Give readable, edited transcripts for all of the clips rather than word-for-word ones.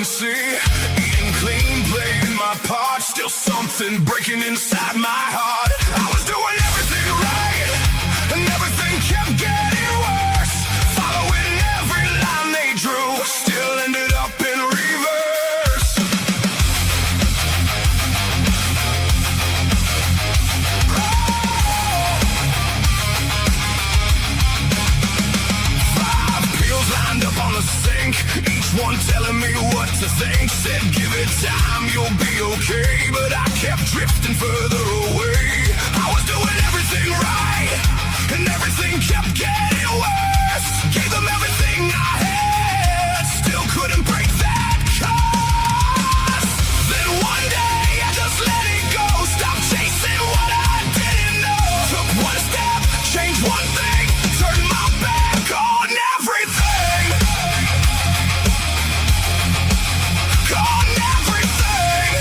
can see. Eating clean, playing my part. Still something breaking inside my heart. I was doing everything right, and everything kept getting worse. Following every line they drew, still ended up in reverse. Five pills lined up on the sink, each one telling me what to think. Said give it time, you'll be okay, but I kept drifting further away. I was doing everything right, and everything kept getting worse. Gave them everything I had, still couldn't break that curse. Then one day I just let it go, stopped chasing what I didn't know. Took one step, changed one thing, turned my back on everything. On everything.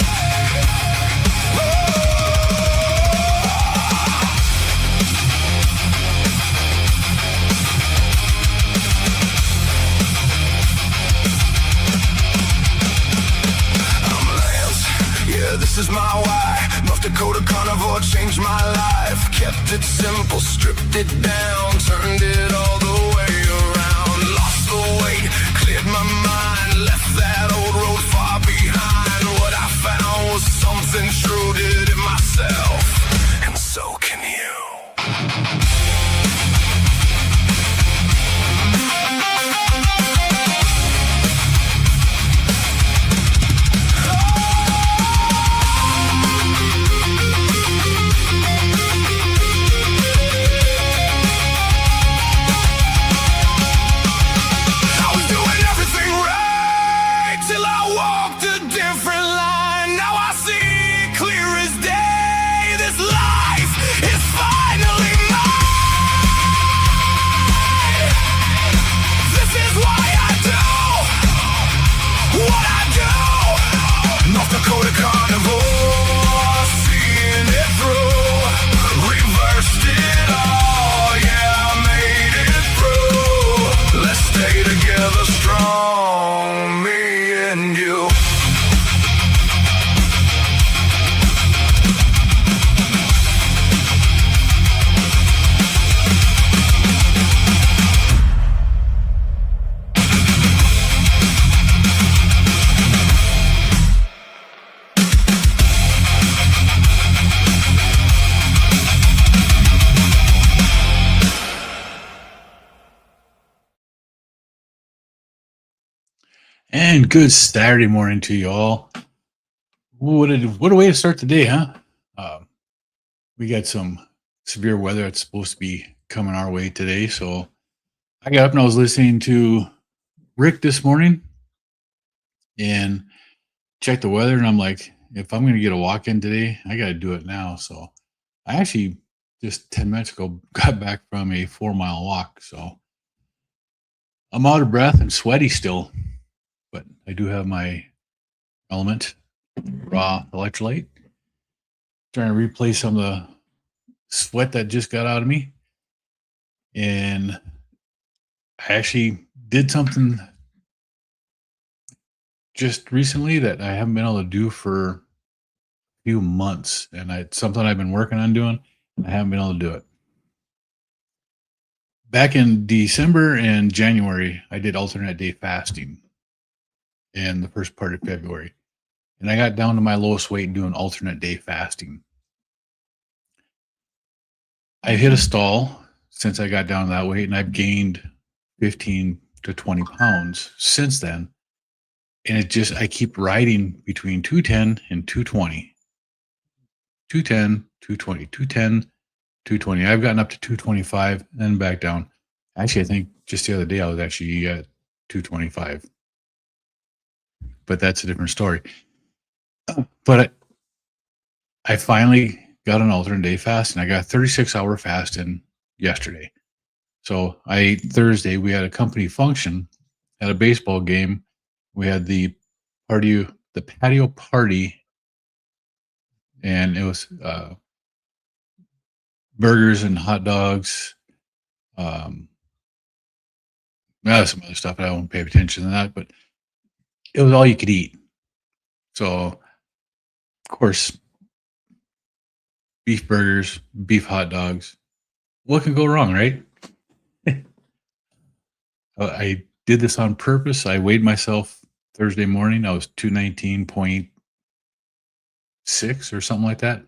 I'm Lance, yeah, this is my why. North Dakota Carnivore changed my life. Kept it simple, stripped it down, turned it all the way around. Lost the weight, cleared my mind, left that old road far behind. What I found was something true, did it myself, and so can you. I was doing everything right till I walked a different line. Now I see clear as day. This life is finally mine. This is why I do what I do. North Dakota Carnivore, seeing it through. Reversed it all, yeah, I made it through. Let's stay together strong, me and you. And good Saturday morning to you all. What a way to start the day, huh? We got some severe weather that's supposed to be coming our way today. So I got up and I was listening to Rick this morning and checked the weather. And I'm like, if I'm going to get a walk in today, I got to do it now. So I actually just 10 minutes ago got back from a 4-mile walk. So I'm out of breath and sweaty still. But I do have my element, raw electrolyte. Trying to replace some of the sweat that just got out of me. And I actually did something just recently that I haven't been able to do for a few months. And it's something I've been working on doing, and I haven't been able to do it. Back in December and January, I did alternate day fasting. In the first part of February. And I got down to my lowest weight doing alternate day fasting. I hit a stall since I got down to that weight, and I've gained 15 to 20 pounds since then. And I keep riding between 210 and 220. 210, 220, 210, 220. I've gotten up to 225 and then back down. Actually, I think just the other day I was actually at 225. But that's a different story. But I finally got an alternate day fast, and I got a 36-hour fast in yesterday. So Thursday, we had a company function at a baseball game. We had the patio party, and it was burgers and hot dogs. Some other stuff. I don't pay attention to that, but it was all you could eat. So, of course, beef burgers, beef hot dogs. What could go wrong, right? I did this on purpose. I weighed myself Thursday morning. I was 219.6 or something like that.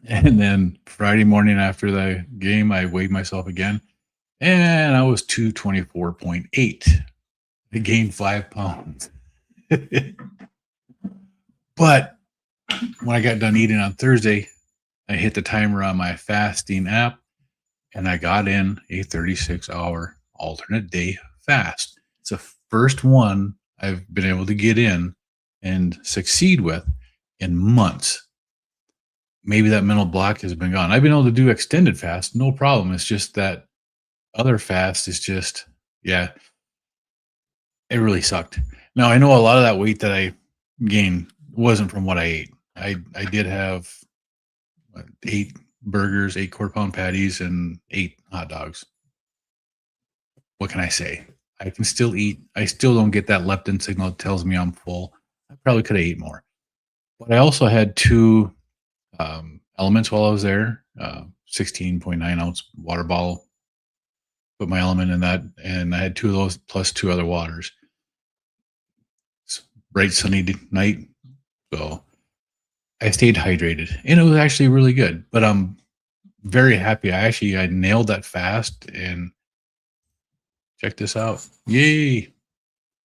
And then Friday morning after the game, I weighed myself again, and I was 224.8. I gained 5 pounds. But when I got done eating on Thursday, I hit the timer on my fasting app, and I got in a 36-hour alternate day fast. It's the first one I've been able to get in and succeed with in months. Maybe that mental block has been gone. I've been able to do extended fast, no problem. It's just that other fast is just, yeah, it really sucked. Now, I know a lot of that weight that I gained wasn't from what I ate. I did have 8 burgers, 8 quarter-pound patties, and 8 hot dogs. What can I say? I can still eat. I still don't get that leptin signal that tells me I'm full. I probably could have ate more. But I also had 2 elements while I was there, 16.9 ounce water bottle. Put my element in that, and I had 2 of those plus 2 other waters. It's bright sunny night, so I stayed hydrated, and it was actually really good. But I'm very happy. I nailed that fast, and check this out. Yay!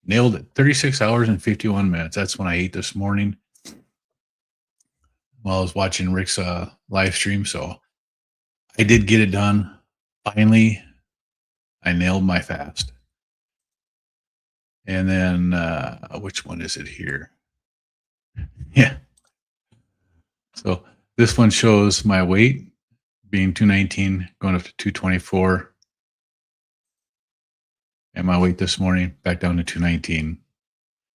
Nailed it. 36 hours and 51 minutes. That's when I ate this morning while I was watching Rick's live stream. So I did get it done. Finally, I nailed my fast. And then, which one is it here? Yeah. So this one shows my weight being 219, going up to 224. And my weight this morning back down to 219.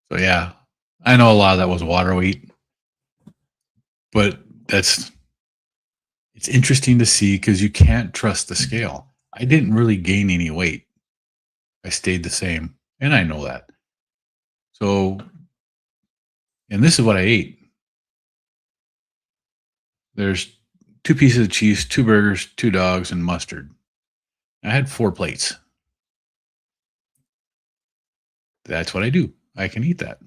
So yeah, I know a lot of that was water weight, but it's interesting to see because you can't trust the scale. I didn't really gain any weight. I stayed the same, and I know that. So, and this is what I ate. There's 2 pieces of cheese, 2 burgers, 2 dogs, and mustard. I had 4 plates. That's what I do. I can eat that.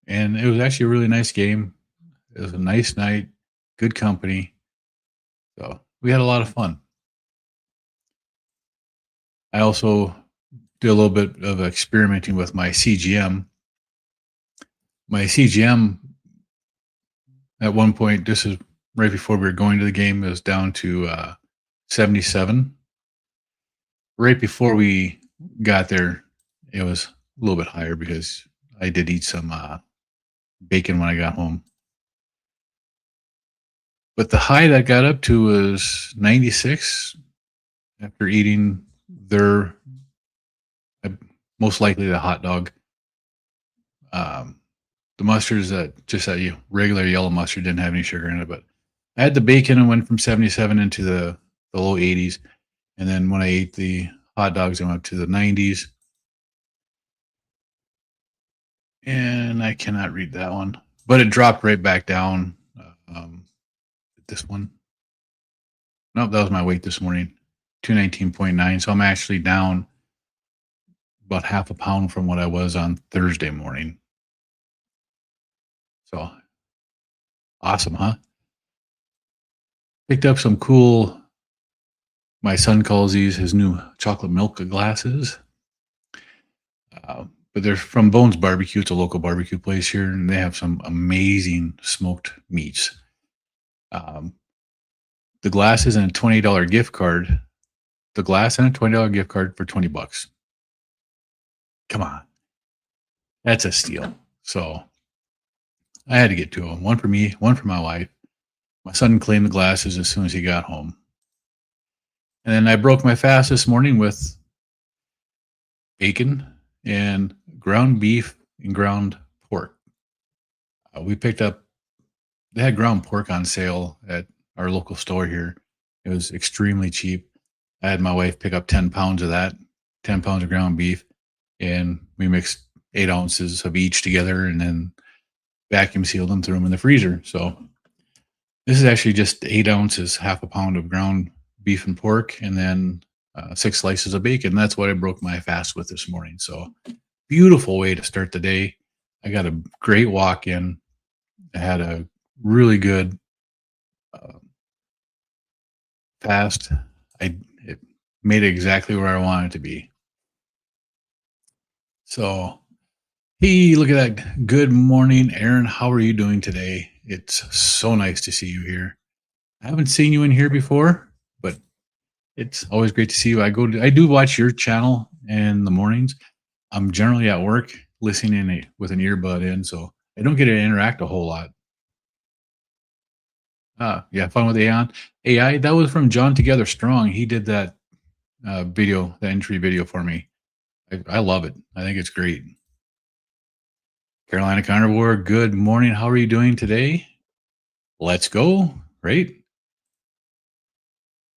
And it was actually a really nice game. It was a nice night, good company. So we had a lot of fun. I also did a little bit of experimenting with my CGM. My CGM at one point, this is right before we were going to the game, it was down to 77. Right before we got there, it was a little bit higher because I did eat some bacon when I got home. But the high that got up to was 96 after eating their, most likely the hot dog. The mustard is just that regular yellow mustard, didn't have any sugar in it. But I had the bacon and went from 77 into the low 80s. And then when I ate the hot dogs, I went up to the 90s. And I cannot read that one. But it dropped right back down. This one. Nope, that was my weight this morning. 219.9. So I'm actually down about half a pound from what I was on Thursday morning. So awesome, huh? Picked up some cool, my son calls these his new chocolate milk glasses. But they're from Bones Barbecue. It's a local barbecue place here, and they have some amazing smoked meats. The glasses and a $20 gift card. The glass and a $20 gift card for $20. Come on. That's a steal. So I had to get 2 of them. One for me, one for my wife. My son claimed the glasses as soon as he got home. And then I broke my fast this morning with bacon and ground beef and ground pork. We picked up, they had ground pork on sale at our local store here. It was extremely cheap. I had my wife pick up 10 pounds of that, 10 pounds of ground beef, and we mixed 8 ounces of each together, and then vacuum sealed them, threw them in the freezer. So this is actually just 8 ounces, half a pound of ground beef and pork, and then 6 slices of bacon. That's what I broke my fast with this morning. So beautiful way to start the day. I got a great walk in. I had a really good uh, fast. It made it exactly where I wanted it to be. So, hey, look at that. Good morning, Aaron. How are you doing today? It's so nice to see you here. I haven't seen you in here before, but it's always great to see you. I do watch your channel in the mornings. I'm generally at work listening with an earbud in, so I don't get to interact a whole lot. Yeah, fun with AI. That was from John Together Strong. He did that video, the entry video for me. I love it. I think it's great. Carolina Carnivore, good morning. How are you doing today? Let's go. Right?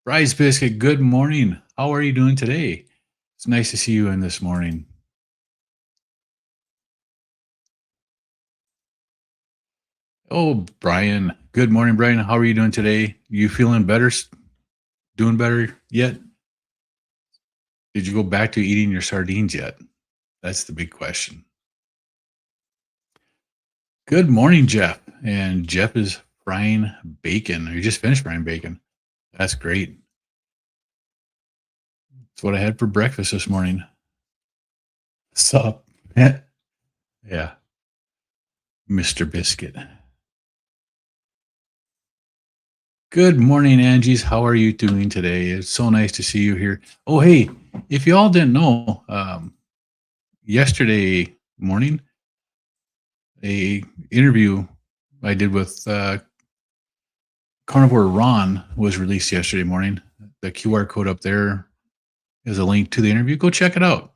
Bryce Biscuit, good morning. How are you doing today? It's nice to see you in this morning. Oh, Brian. Good morning, Brian. How are you doing today? You feeling better? Doing better yet? Did you go back to eating your sardines yet? That's the big question. Good morning, Jeff. And Jeff is frying bacon. You just finished frying bacon. That's great. That's what I had for breakfast this morning. Sup? Yeah. Mr. Biscuit. Good morning, Angie's. How are you doing today? It's so nice to see you here. Oh, hey, if you all didn't know, yesterday morning, a interview I did with Carnivore Ron was released yesterday morning. The QR code up there is a link to the interview. Go check it out.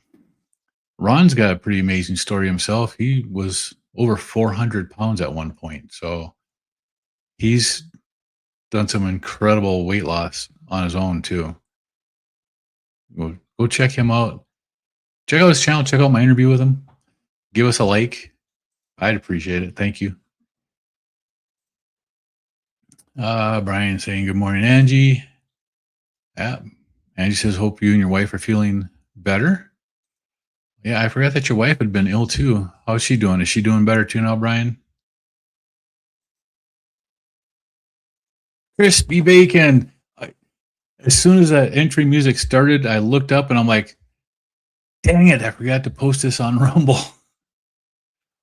Ron's got a pretty amazing story himself. He was over 400 pounds at one point. So he's done some incredible weight loss on his own too. Go check him out. Check out his channel. Check out my interview with him. Give us a like. I'd appreciate it. Thank you. Brian saying good morning, Angie. Yeah. Angie says, hope you and your wife are feeling better. Yeah, I forgot that your wife had been ill too. How's she doing? Is she doing better too now, Brian? Crispy bacon. As soon as that entry music started, I looked up and I'm like, dang it, I forgot to post this on Rumble.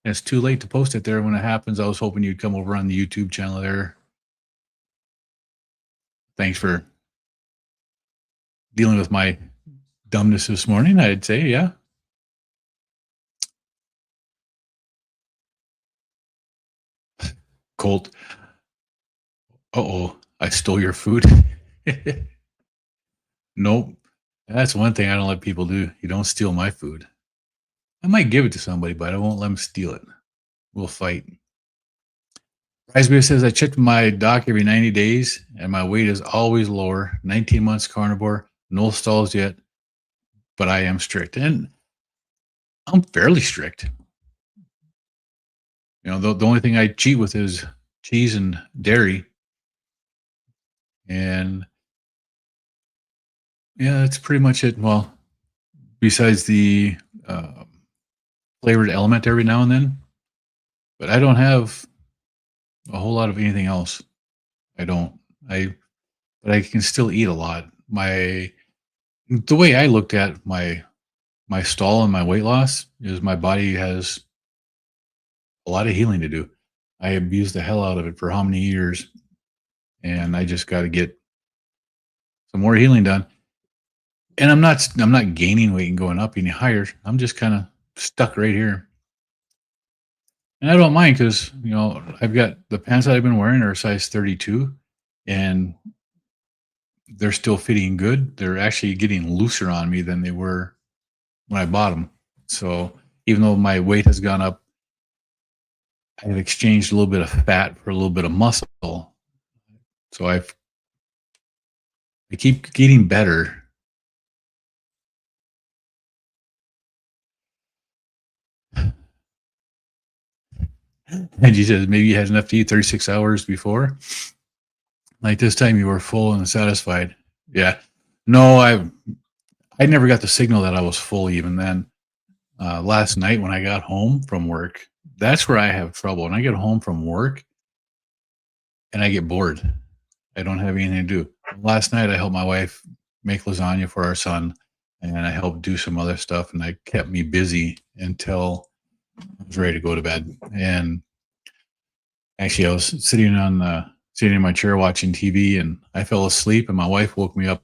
And it's too late to post it there when it happens. I was hoping you'd come over on the YouTube channel there. Thanks for dealing with my dumbness this morning, I'd say, yeah. Colt. Uh-oh, I stole your food. Nope. That's one thing I don't let people do. You don't steal my food. I might give it to somebody, but I won't let them steal it. We'll fight. Risebeer says, I check my doc every 90 days, and my weight is always lower. 19 months carnivore, no stalls yet, but I am strict. And I'm fairly strict. You know, the only thing I cheat with is cheese and dairy. And yeah, that's pretty much it. Well, besides the flavored element every now and then, but I don't have a whole lot of anything else. I don't. But I can still eat a lot. The way I looked at my stall and my weight loss is my body has a lot of healing to do. I abused the hell out of it for how many years, and I just got to get some more healing done. And I'm not gaining weight and going up any higher. I'm just kind of stuck right here. And I don't mind because, you know, I've got the pants that I've been wearing are size 32 and they're still fitting good. They're actually getting looser on me than they were when I bought them. So even though my weight has gone up, I've exchanged a little bit of fat for a little bit of muscle. So I keep getting better. And she says, maybe you had enough to eat 36 hours before. Like this time you were full and satisfied. Yeah. No, I never got the signal that I was full even then. Last night when I got home from work, that's where I have trouble. When I get home from work and I get bored, I don't have anything to do. Last night I helped my wife make lasagna for our son, and I helped do some other stuff, and I kept me busy until I was ready to go to bed. And actually, I was sitting in my chair watching TV, and I fell asleep, and my wife woke me up,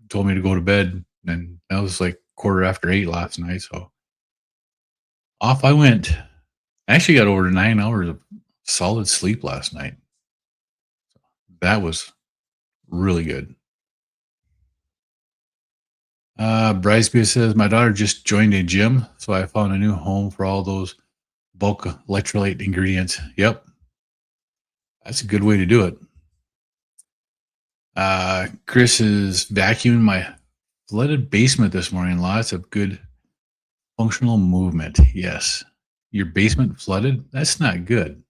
told me to go to bed, and that was like 8:15 last night. So off I went. I actually got over 9 hours of solid sleep last night. That was really good. Briceby says, my daughter just joined a gym, so I found a new home for all those bulk electrolyte ingredients. Yep. That's a good way to do it. Chris is vacuuming my flooded basement this morning. Lots of good functional movement. Yes. Your basement flooded? That's not good.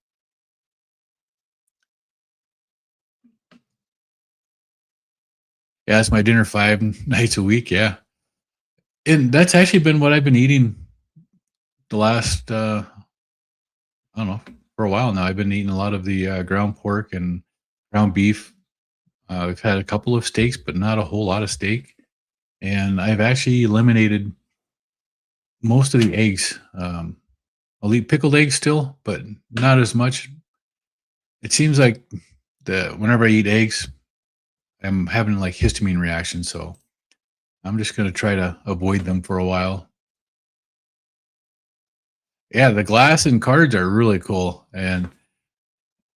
Yeah, that's my dinner 5 nights a week. Yeah. And that's actually been what I've been eating the last, I don't know, for a while now. I've been eating a lot of the ground pork and ground beef. We've had a couple of steaks, but not a whole lot of steak. And I've actually eliminated most of the eggs. I'll eat pickled eggs still, but not as much. It seems like whenever I eat eggs, I'm having like histamine reactions. So I'm just going to try to avoid them for a while. Yeah, the glass and cards are really cool. And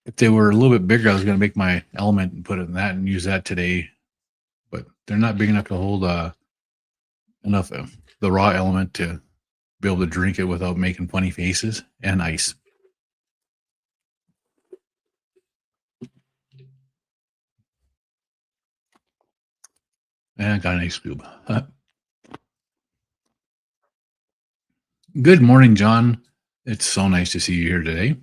if they were a little bit bigger, I was going to make my element and put it in that and use that today. But they're not big enough to hold enough of the raw element to be able to drink it without making funny faces, and ice. And I got an ice cube. Good morning, John. It's so nice to see you here today.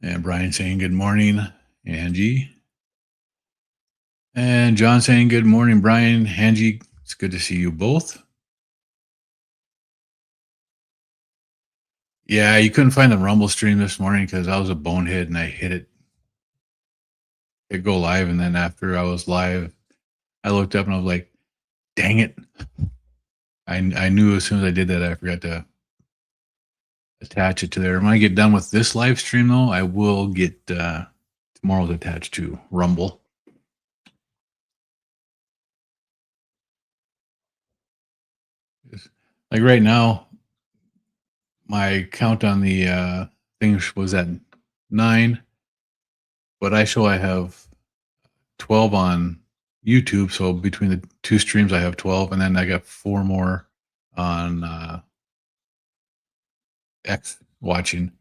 And Brian saying good morning, Angie. And John saying good morning, Brian. Angie, it's good to see you both. Yeah, you couldn't find the Rumble stream this morning because I was a bonehead and I hit go live. And then after I was live, I looked up and I was like, dang it. I knew as soon as I did that, I forgot to attach it to there. When I get done with this live stream, though, I will get tomorrow's attached to Rumble. Like right now, my count on the thing was at 9, but I have 12 on YouTube. So between the two streams, I have 12, and then I got 4 more on X watching,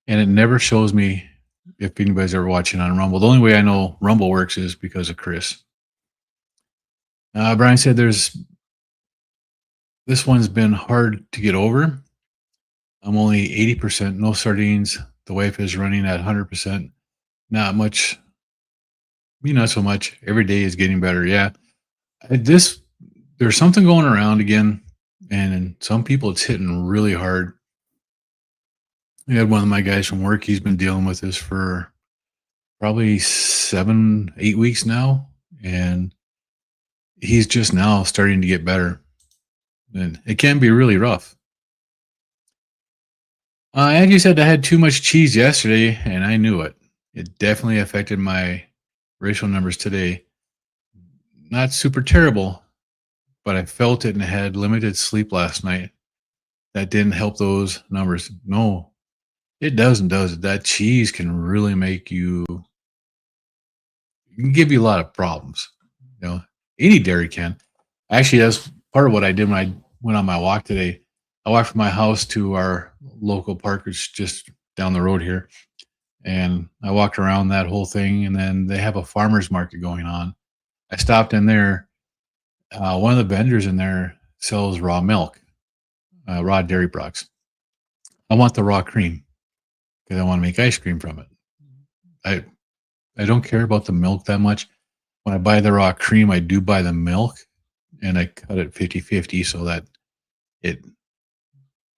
and it never shows me if anybody's ever watching on Rumble. The only way I know Rumble works is because of Chris. Brian said this one's been hard to get over. I'm only 80%, no sardines. The wife is running at 100%. Not much, not so much. Every day is getting better. Yeah. There's something going around again, and in some people it's hitting really hard. I had one of my guys from work. He's been dealing with this for probably 7-8 weeks now, and he's just now starting to get better. And it can be really rough. Angie said I had too much cheese yesterday, and I knew it. It definitely affected my racial numbers today. Not super terrible, but I felt it and had limited sleep last night. That didn't help those numbers. No, it doesn't, does it? That cheese can really make you, it can give you a lot of problems. Any dairy can. Actually, that's part of what I did when I went on my walk today. I walked from my house to our local park, which is just down the road here. And I walked around that whole thing, and then they have a farmer's market going on. I stopped in there. One of the vendors in there sells raw milk, raw dairy products. I want the raw cream because I want to make ice cream from it. I I don't care about the milk that much. When I buy the raw cream, I do buy the milk and I cut it 50-50 so that it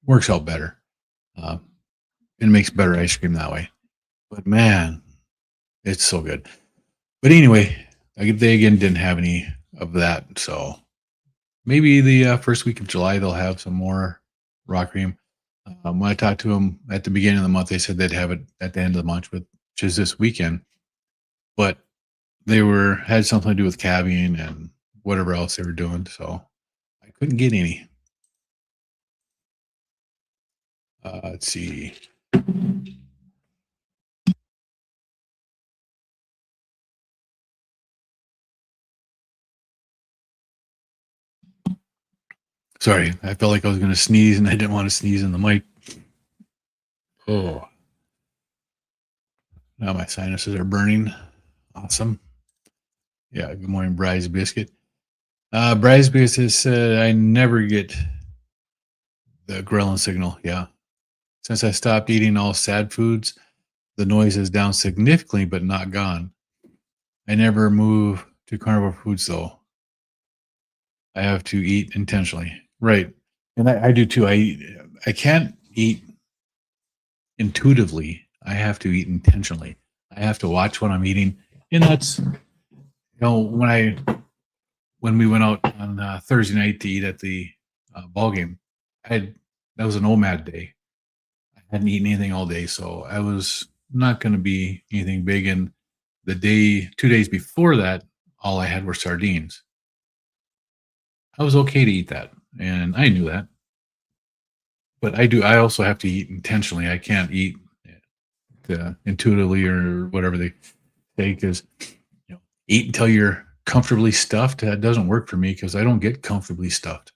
works out better. Uh, it makes better ice cream that way. But man, it's so good. But anyway, they again didn't have any of that. So maybe the first week of July, they'll have some more raw cream. When I talked to them at the beginning of the month, they said they'd have it at the end of the month, which is this weekend. But they had something to do with calving and whatever else they were doing. So I couldn't get any. Let's see. Sorry, I felt like I was going to sneeze and I didn't want to sneeze in the mic. Oh, now my sinuses are burning. Awesome. Yeah, good morning, Bryce Biscuit. Bryce Biscuit said, I never get the ghrelin signal. Yeah. Since I stopped eating all sad foods, the noise is down significantly, but not gone. I never move to carnivore foods, though. I have to eat intentionally. Right. And I do too. I can't eat intuitively. I have to eat intentionally. I have to watch what I'm eating. And that's, when we went out on Thursday night to eat at the ball game, that was an OMAD day. I hadn't eaten anything all day, so I was not going to be anything big. And the 2 days before that, all I had were sardines. I was okay to eat that, and I knew that. But I also have to eat intentionally. I can't eat intuitively or whatever they say, because eat until you're comfortably stuffed. That doesn't work for me because I don't get comfortably stuffed.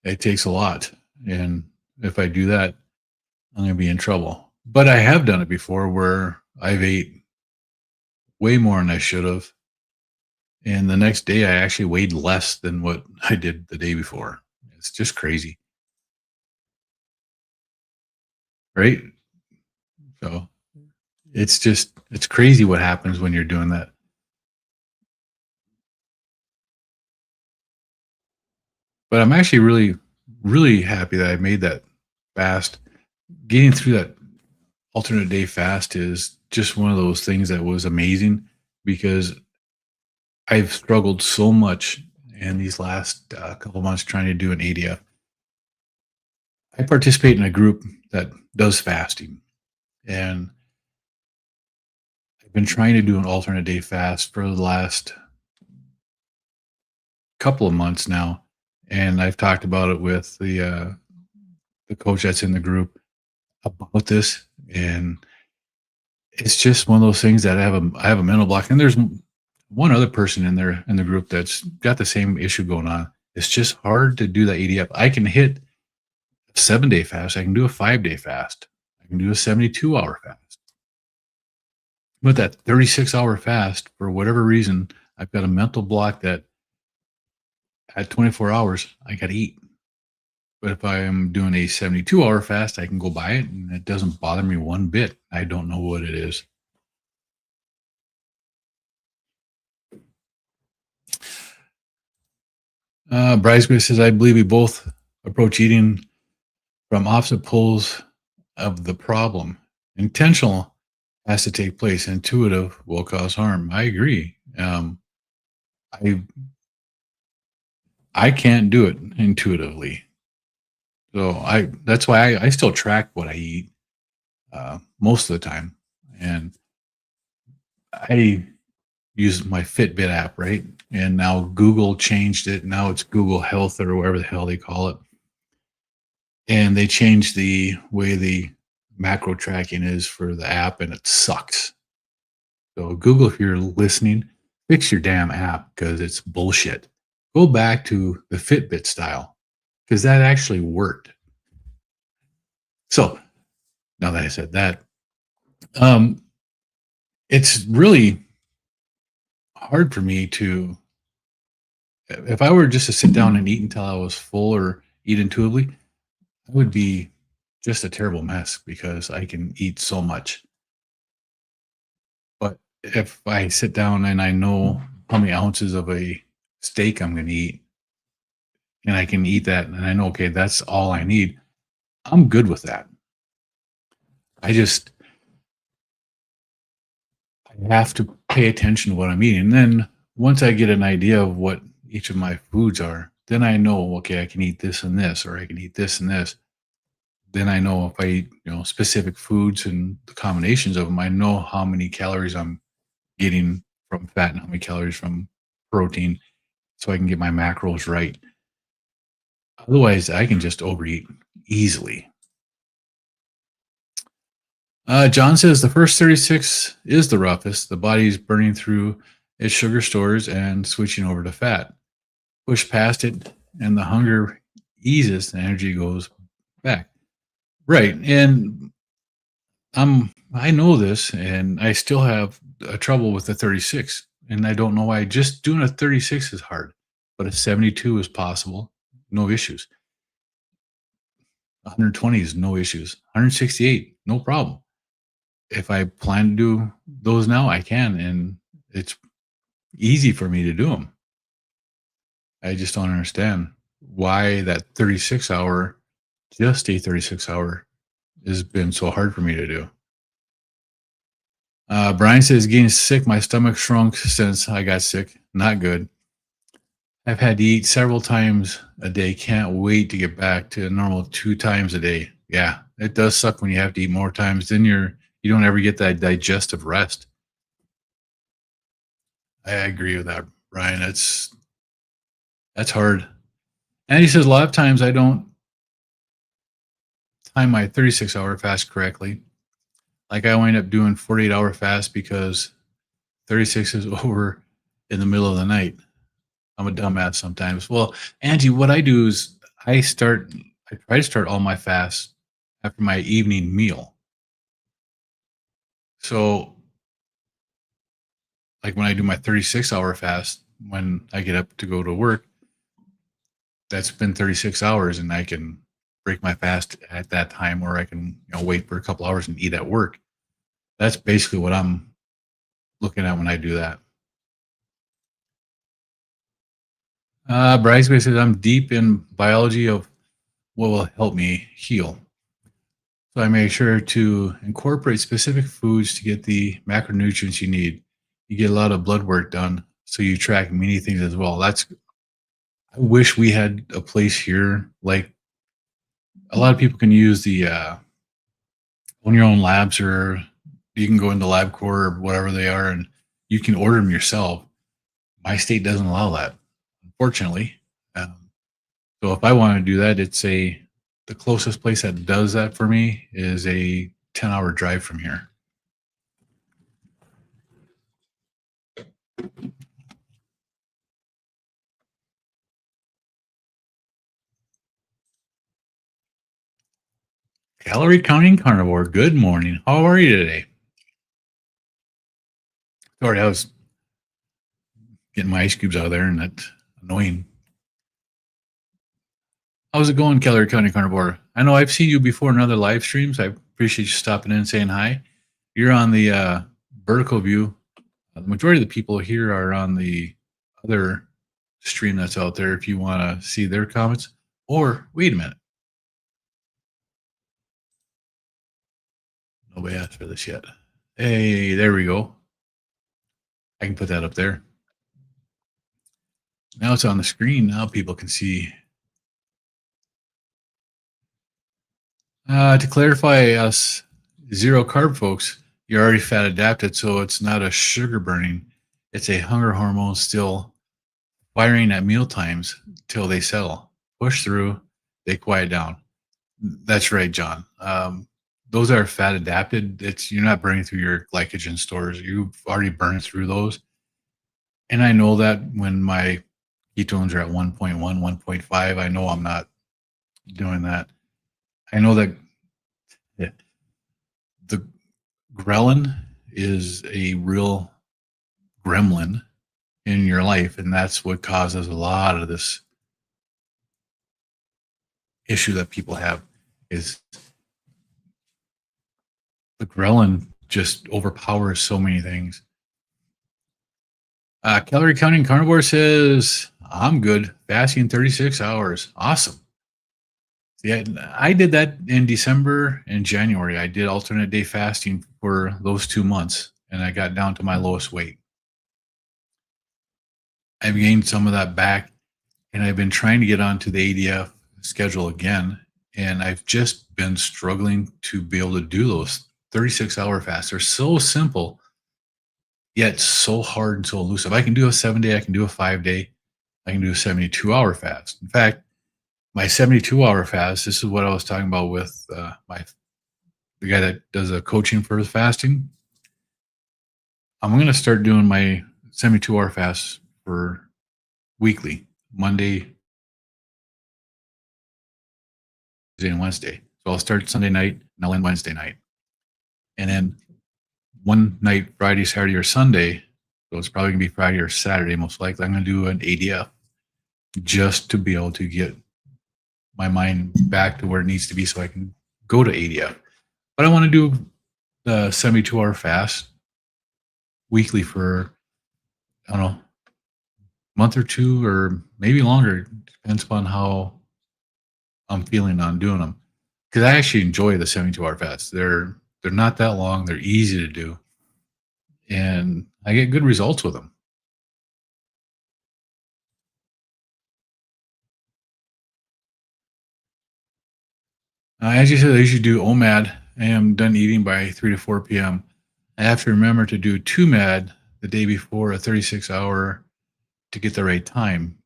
It takes a lot, and if I do that, I'm going to be in trouble. But I have done it before where I've ate way more than I should have, and the next day I actually weighed less than what I did the day before. It's just crazy, right? So it's crazy what happens when you're doing that. But I'm actually really, really happy that I made that fast. Getting through that alternate day fast is just one of those things that was amazing, because I've struggled so much in these last couple months trying to do an ADF. I participate in a group that does fasting, and I've been trying to do an alternate day fast for the last couple of months now, and I've talked about it with the coach that's in the group about this, and it's just one of those things that I have a mental block. And there's one other person in there in the group that's got the same issue going on. It's just hard to do that ADF. I can hit a 7-day fast. I can do a 5-day fast. I can do a 72-hour fast. But that 36-hour fast, for whatever reason, I've got a mental block that at 24 hours, I got to eat. But if I am doing a 72-hour fast, I can go by it, and it doesn't bother me one bit. I don't know what it is. Bryce says, I believe we both approach eating from opposite poles of the problem. Intentional has to take place. Intuitive will cause harm. I agree. I can't do it intuitively. So that's why I still track what I eat most of the time. And I use my Fitbit app, right? And now Google changed it. Now it's Google Health or whatever the hell they call it. And they changed the way the macro tracking is for the app, and it sucks. So Google, if you're listening, fix your damn app because it's bullshit. Go back to the Fitbit style because that actually worked. So now that I said that, it's really hard for me to, if I were just to sit down and eat until I was full or eat intuitively, I would be just a terrible mess because I can eat so much. But if I sit down and I know how many ounces of a steak I'm going to eat, and I can eat that, and I know, okay, that's all I need, I'm good with that. I just I have to pay attention to what I'm eating. And then once I get an idea of what each of my foods are, then I know, okay, I can eat this and this, or I can eat this and this. Then I know if I eat, specific foods and the combinations of them, I know how many calories I'm getting from fat and how many calories from protein, so I can get my macros right. Otherwise, I can just overeat easily. John says the first 36 is the roughest. The body's burning through its sugar stores and switching over to fat. Push past it, and the hunger eases, the energy goes back. Right. And I know this, and I still have trouble with the 36. And I don't know why. Just doing a 36 is hard, but a 72 is possible. No issues. 120 is no issues. 168, no problem. If I plan to do those now, I can, and it's easy for me to do them. I just don't understand why that 36 hour, just a 36 hour, has been so hard for me to do. Brian says, getting sick. My stomach shrunk since I got sick. Not good. I've had to eat several times a day. Can't wait to get back to normal 2 times a day. Yeah, it does suck when you have to eat more times. Then you don't ever get that digestive rest. I agree with that, Brian. That's hard. And he says a lot of times I don't time my 36-hour fast correctly. Like I wind up doing 48-hour fast because 36 is over in the middle of the night. I'm a dumbass sometimes. Well, Angie, what I do is I try to start all my fasts after my evening meal. So like when I do my 36-hour fast, when I get up to go to work, that's been 36 hours and I can break my fast at that time, or I can wait for a couple hours and eat at work. That's basically what I'm looking at when I do that. Bryce says I'm deep in biology of what will help me heal. So I make sure to incorporate specific foods to get the macronutrients you need. You get a lot of blood work done, so you track many things as well. I wish we had a place here. Like a lot of people can use the own your own labs, or you can go into LabCorp or whatever they are, and you can order them yourself. My state doesn't allow that, unfortunately. So if I want to do that, the closest place that does that for me is a 10-hour drive from here. Calorie counting carnivore. Good morning. How are you today? Sorry, I was getting my ice cubes out of there, and that's annoying. How's it going, Calorie County Carnivore? I know I've seen you before in other live streams. I appreciate you stopping in and saying hi. You're on the vertical view. The majority of the people here are on the other stream that's out there if you want to see their comments. Or, wait a minute. Nobody asked for this yet. Hey, there we go. I can put that up there. Now it's on the screen. Now people can see. To clarify, us zero carb folks, you're already fat adapted, so it's not a sugar burning. It's a hunger hormone still firing at meal times till they settle. Push through, they quiet down. That's right, John. Those are fat adapted. You're not burning through your glycogen stores. You've already burned through those. And I know that when my ketones are at 1.1, 1.5, I know I'm not doing that. I know that the ghrelin is a real gremlin in your life, and that's what causes a lot of this issue that people have. is the ghrelin just overpowers so many things. Calorie counting carnivore says, I'm good. Fasting 36 hours. Awesome. Yeah, I did that in December and January. I did alternate day fasting for those 2 months, and I got down to my lowest weight. I've gained some of that back, and I've been trying to get onto the ADF schedule again, and I've just been struggling to be able to do those 36-hour fasts. They're so simple, yet so hard and so elusive. I can do a 7-day, I can do a 5-day, I can do a 72-hour fast. In fact, my 72-hour fast, this is what I was talking about with the guy that does a coaching for the fasting. I'm going to start doing my 72-hour fast for weekly, Monday, Tuesday, and Wednesday. So I'll start Sunday night and I'll end Wednesday night. And then one night, Friday, Saturday, or Sunday, so it's probably going to be Friday or Saturday most likely, I'm going to do an ADF just to be able to get my mind back to where it needs to be so I can go to ADF. But I want to do the 72-hour fast weekly for, I don't know, month or two or maybe longer. Depends upon how I'm feeling on doing them. Because I actually enjoy the 72-hour fasts. They're not that long. They're easy to do. And I get good results with them. As you said, I usually do OMAD. I am done eating by 3 to 4 p.m. I have to remember to do 2MAD the day before a 36-hour to get the right time.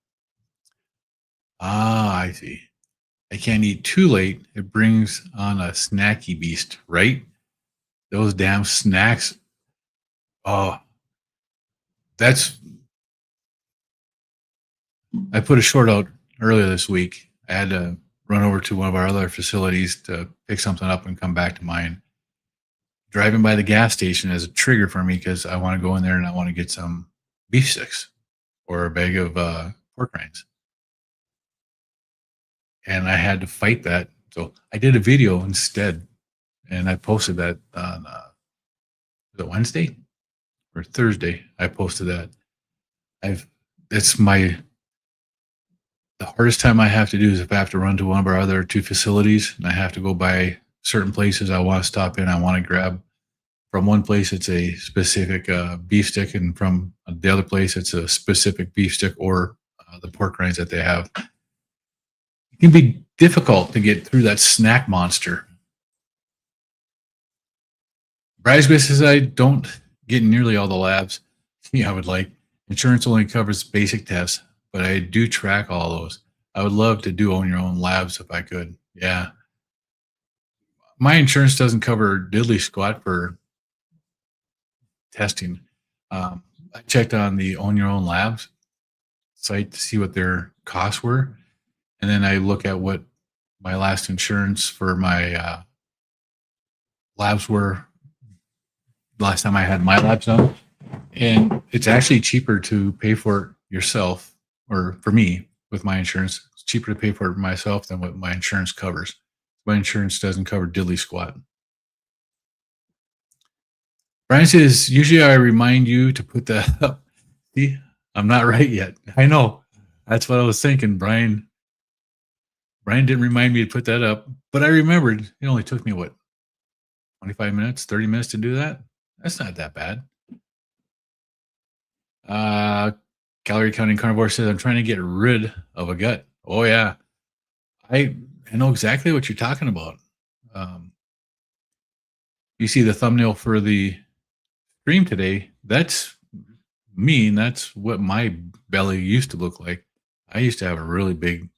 I see. I can't eat too late. It brings on a snacky beast, right? Those damn snacks. Oh, I put a short out earlier this week. I had to run over to one of our other facilities to pick something up and come back to mine. Driving by the gas station is a trigger for me because I want to go in there and I want to get some beef sticks or a bag of pork rinds. And I had to fight that. So I did a video instead, and I posted that on was it Wednesday or Thursday? I posted that. It's the hardest time I have to do is if I have to run to one of our other two facilities and I have to go by certain places I want to stop in. I want to grab from one place, it's a specific beef stick, and from the other place, it's a specific beef stick or the pork rinds that they have. It can be difficult to get through that snack monster. Bridesmaid says I don't get nearly all the labs I would like. Insurance only covers basic tests, but I do track all those. I would love to do own your own labs if I could. Yeah. My insurance doesn't cover diddly squat for testing. I checked on the own your own labs site to see what their costs were. And then I look at what my last insurance for my labs were last time I had my labs done. And it's actually cheaper to pay for it yourself, or for me with my insurance. It's cheaper to pay for it myself than what my insurance covers. My insurance doesn't cover diddly squat. Brian says, usually I remind you to put that up. See, I'm not right yet. I know. That's what I was thinking. Brian didn't remind me to put that up, but I remembered. It only took me, 25 minutes, 30 minutes to do that? That's not that bad. Calorie counting carnivore says, I'm trying to get rid of a gut. Oh, yeah. I know exactly what you're talking about. You see the thumbnail for the stream today. That's me, and that's what my belly used to look like. I used to have a really big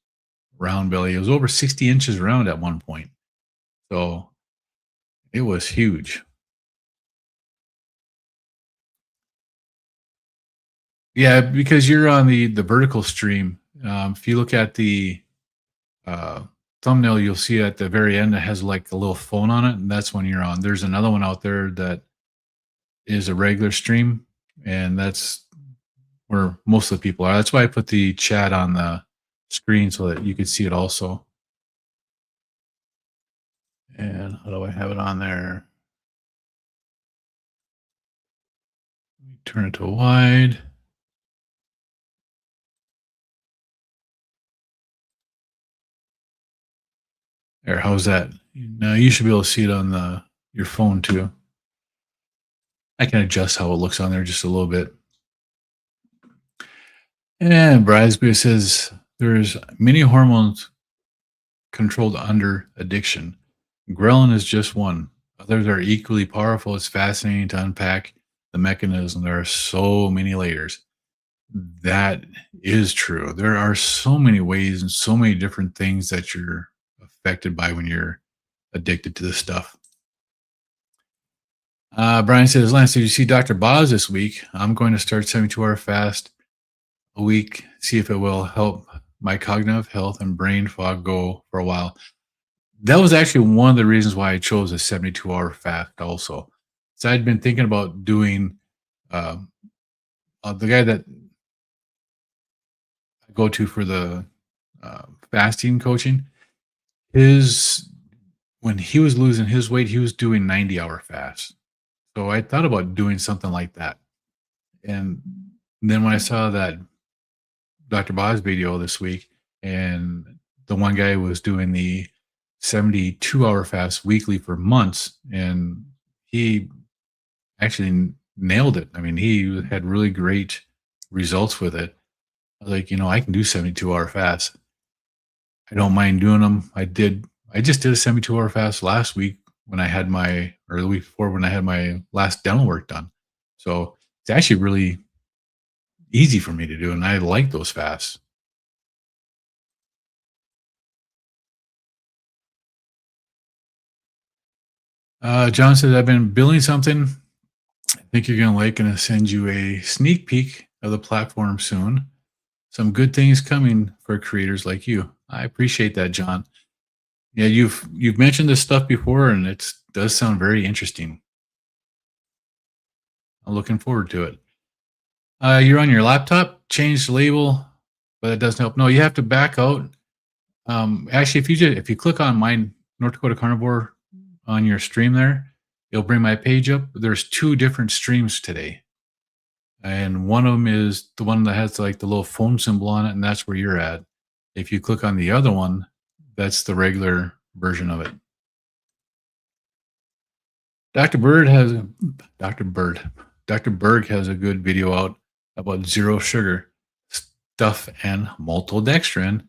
round belly. It was over 60 inches round at one point. So it was huge. Yeah, because you're on the vertical stream. If you look at the thumbnail, you'll see at the very end it has like a little phone on it, and that's when you're on. There's another one out there that is a regular stream, and that's where most of the people are. That's why I put the chat on the screen so that you could see it also. And how do I have it on there? Turn it to wide. There, how's that? Now you should be able to see it on your phone too. I can adjust how it looks on there just a little bit. And Brasby says there's many hormones controlled under addiction. Ghrelin is just one. Others are equally powerful. It's fascinating to unpack the mechanism. There are so many layers. That is true. There are so many ways and so many different things that you're affected by when you're addicted to this stuff. Brian says, Lance, did you see Dr. Boz this week? I'm going to start 72-hour fast a week, see if it will help my cognitive health and brain fog go for a while. That was actually one of the reasons why I chose a 72-hour fast also. So I'd been thinking about doing the guy that I go to for the fasting coaching, when he was losing his weight, he was doing 90-hour fasts. So I thought about doing something like that. And then when I saw that Dr. Boz video this week, and the one guy was doing the 72-hour fast weekly for months, and he actually nailed it. I mean, he had really great results with it. I was like, I can do 72-hour fasts. I don't mind doing them. I just did a 72-hour fast last week or the week before when I had my last dental work done. So it's actually really easy for me to do, and I like those fasts. John says, I've been building something I think you're going to send you a sneak peek of the platform soon. Some good things coming for creators like you. I appreciate that, John. Yeah, you've mentioned this stuff before, and it does sound very interesting. I'm looking forward to it. You're on your laptop, change the label, but it doesn't help. No, you have to back out. Actually, if you click on my North Dakota Carnivore on your stream there, it'll bring my page up. There's 2 different streams today. And one of them is the one that has like the little phone symbol on it, and that's where you're at. If you click on the other one, that's the regular version of it. Dr. Berg has a good video out about zero sugar stuff and maltodextrin.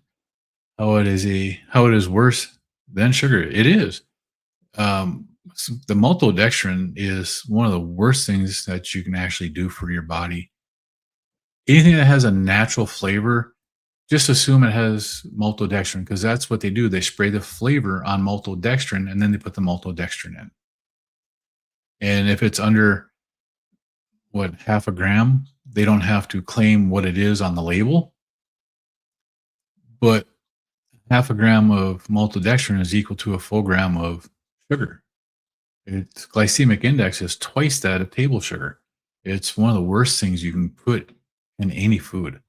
How it is worse than sugar. It is. The maltodextrin is one of the worst things that you can actually do for your body. Anything that has a natural flavor, just assume it has maltodextrin, because that's what they do. They spray the flavor on maltodextrin, and then they put the maltodextrin in. And if it's under half a gram, they don't have to claim what it is on the label. But half a gram of maltodextrin is equal to a full gram of sugar. Its glycemic index is twice that of table sugar. It's one of the worst things you can put in any food.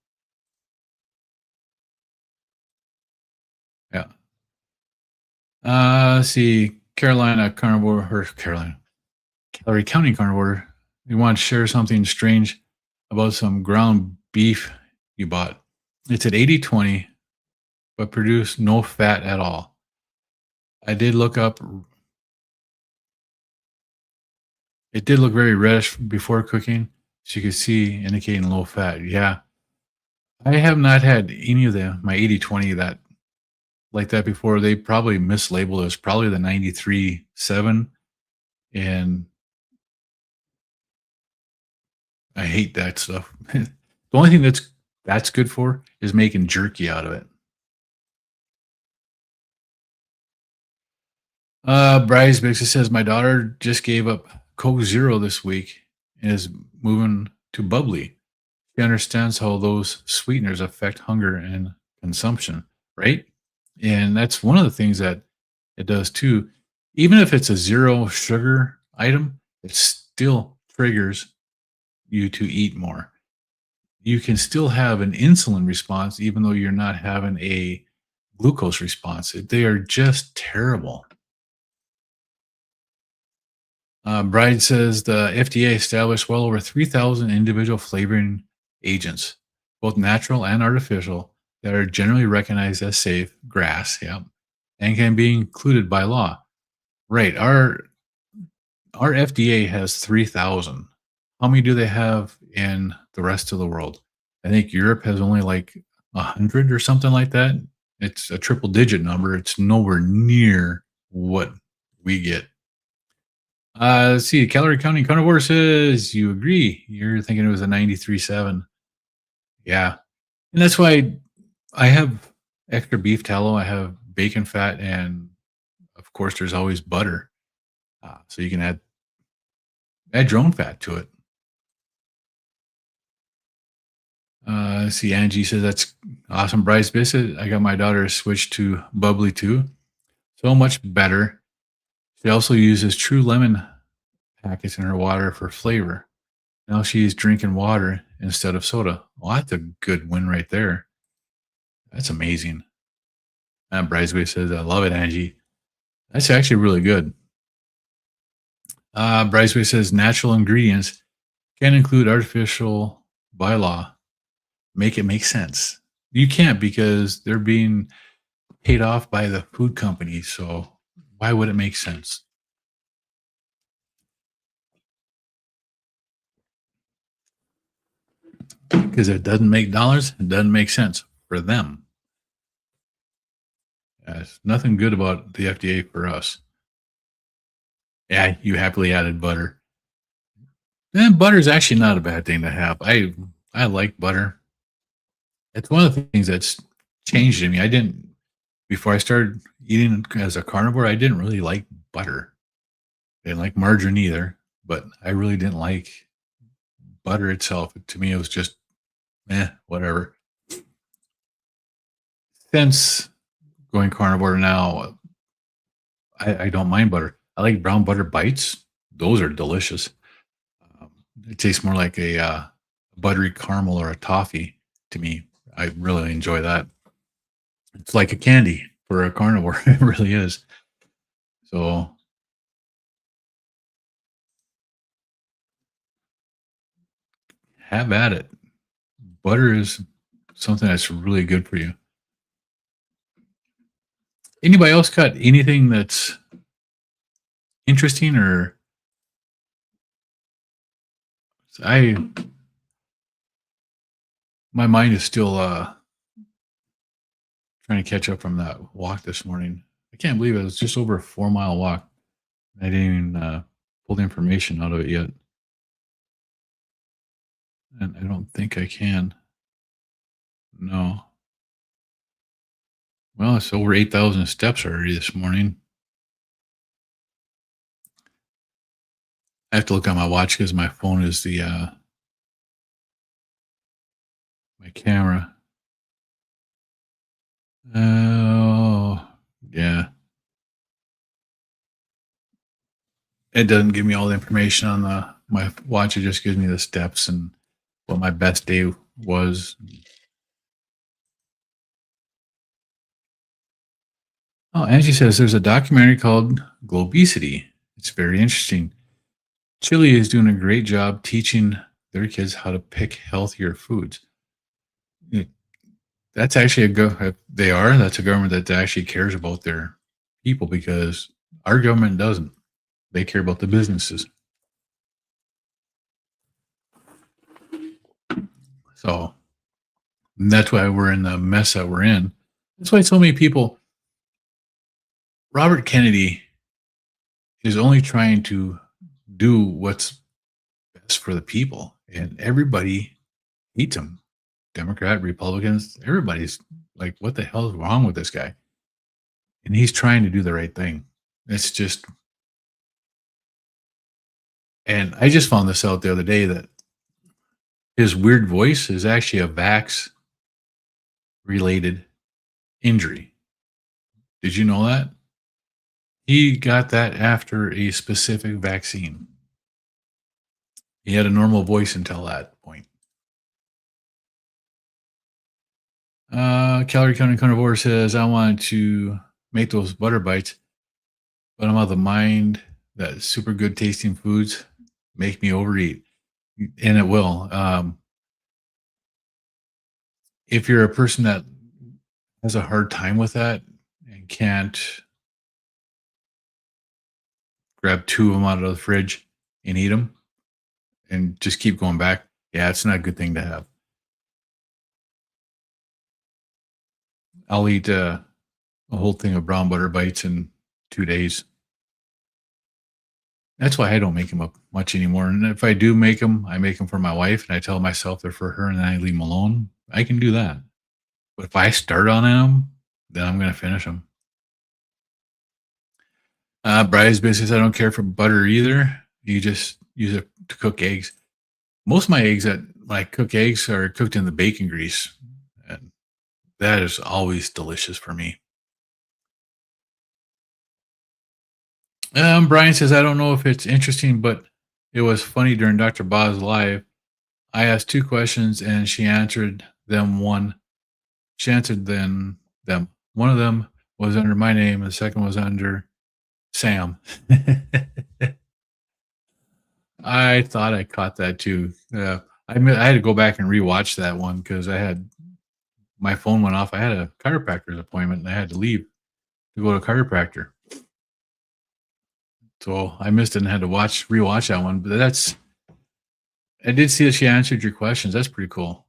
Yeah. Let's see. Calorie County Carnivore. You want to share something strange about some ground beef you bought. It's at 80/20, but produce no fat at all. I did look up. It did look very reddish before cooking, so you could see indicating low fat. Yeah. I have not had any of my 80/20 like that before. They probably mislabeled it. It's probably the 93.7, and I hate that stuff. The only thing that's good for is making jerky out of it. Bryce Bixby says, my daughter just gave up Coke Zero this week and is moving to bubbly. She understands how those sweeteners affect hunger and consumption, right? And that's one of the things that it does too. Even if it's a zero sugar item, it still triggers you to eat more. You can still have an insulin response, even though you're not having a glucose response. They are just terrible. Bride says the FDA established well over 3,000 individual flavoring agents, both natural and artificial, that are generally recognized as safe, grass, yeah, and can be included by law. Right. Our FDA has 3,000. How many do they have in the rest of the world? I think Europe has only like 100 or something like that. It's a triple digit number. It's nowhere near what we get. Let's see. Calorie counting carnivore says you agree. You're thinking it was a 93.7. Yeah. And that's why I have extra beef tallow. I have bacon fat. And of course, there's always butter. So you can add your own fat to it. Let's see. Angie says that's awesome. Bryce Bissett. I got my daughter switched to bubbly too. So much better. She also uses true lemon packets in her water for flavor. Now she's drinking water instead of soda. Well, that's a good win right there. That's amazing. And Bridesway says, I love it, Angie. That's actually really good. Bridesway says natural ingredients can include artificial by law. Make it make sense. You can't because they're being paid off by the food company. So why would it make sense? Because it doesn't make dollars, it doesn't make sense for them. There's nothing good about the FDA for us. Yeah, you happily added butter. And butter is actually not a bad thing to have. I like butter. It's one of the things that's changed in me. I didn't before I started eating as a carnivore. I didn't really like butter. I didn't like margarine either, but I really didn't like butter itself. To me, it was just whatever. Since going carnivore now, I don't mind butter. I like brown butter bites. Those are delicious. Um, it tastes more like a buttery caramel or a toffee to me. I really enjoy that. It's like a candy for a carnivore. It really is. So have at it. Butter is something that's really good for you. Anybody else got anything that's interesting or I my mind is still trying to catch up from that walk this morning. I can't believe it was just over a 4 mile walk. I didn't even pull the information out of it yet. And I don't think I can. No. Well, it's over 8,000 steps already this morning. I have to look at my watch because my phone is the my camera. Oh, yeah. It doesn't give me all the information on my watch. It just gives me the steps and what my best day was. Oh, Angie says there's a documentary called Globesity. It's very interesting. Chile is doing a great job teaching their kids how to pick healthier foods. It- That's actually that's a government that actually cares about their people because our government doesn't. They care about the businesses. So that's why we're in the mess that we're in. That's why so many people, Robert Kennedy is only trying to do what's best for the people, and everybody hates him. Democrat, Republicans, everybody's like, what the hell is wrong with this guy? And he's trying to do the right thing. It's just, and I just found this out the other day that his weird voice is actually a vax related injury. Did you know that? He got that after a specific vaccine. He had a normal voice until that point. Calorie Counting Carnivore says, I wanted to make those butter bites, but I'm out of the mind that super good tasting foods make me overeat, and it will. If you're a person that has a hard time with that and can't grab 2 of them out of the fridge and eat them and just keep going back, yeah, it's not a good thing to have. I'll eat, a whole thing of brown butter bites in 2 days. That's why I don't make them up much anymore, and if I do make them, I make them for my wife, and I tell myself they're for her, and then I leave them alone. I can do that. But if I start on them, then I'm gonna finish them. Bry's biscuits, I don't care for butter either. You just use it to cook eggs. Most of my eggs that when I cook eggs are cooked in the bacon grease, and that is always delicious for me. Brian says, I don't know if it's interesting, but it was funny during Dr. Boz live. I asked 2 questions and she answered them one. She answered them. One of them was under my name, and the second was under Sam. I thought I caught that too. I had to go back and rewatch that one because I had my phone went off. I had a chiropractor's appointment and I had to leave to go to a chiropractor. So I missed it and had to rewatch that one. But I did see that she answered your questions. That's pretty cool.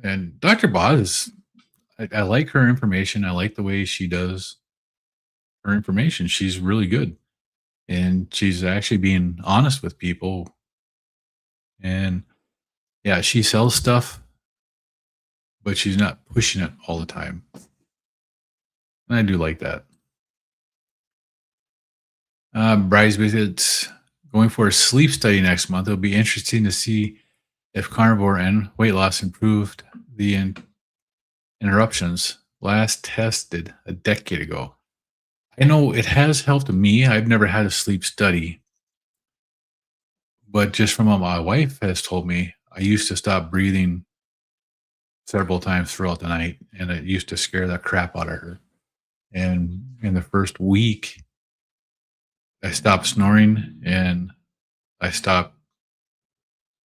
And Dr. Boz, I like her information. I like the way she does her information. She's really good. And she's actually being honest with people. And yeah, she sells stuff, but she's not pushing it all the time. And I do like that. Bryce visits going for a sleep study next month. It'll be interesting to see if carnivore and weight loss improved the interruptions last tested a decade ago. I know it has helped me. I've never had a sleep study, but just from what my wife has told me, I used to stop breathing several times throughout the night, and it used to scare the crap out of her. And in the first week, I stopped snoring and I stopped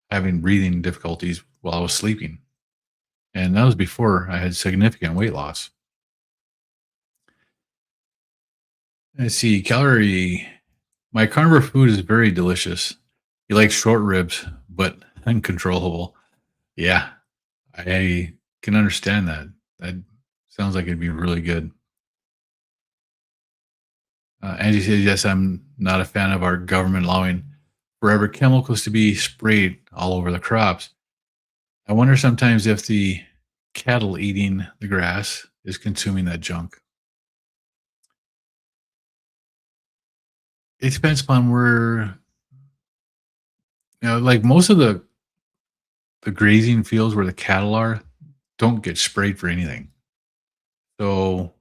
having breathing difficulties while I was sleeping. And that was before I had significant weight loss. Let's see, calorie. My carnivore food is very delicious. You like short ribs, but uncontrollable. Yeah, I can understand that. That sounds like it'd be really good. Angie says, yes, I'm not a fan of our government allowing forever chemicals to be sprayed all over the crops. I wonder sometimes if the cattle eating the grass is consuming that junk. It depends upon where, like most of the grazing fields where the cattle are don't get sprayed for anything. So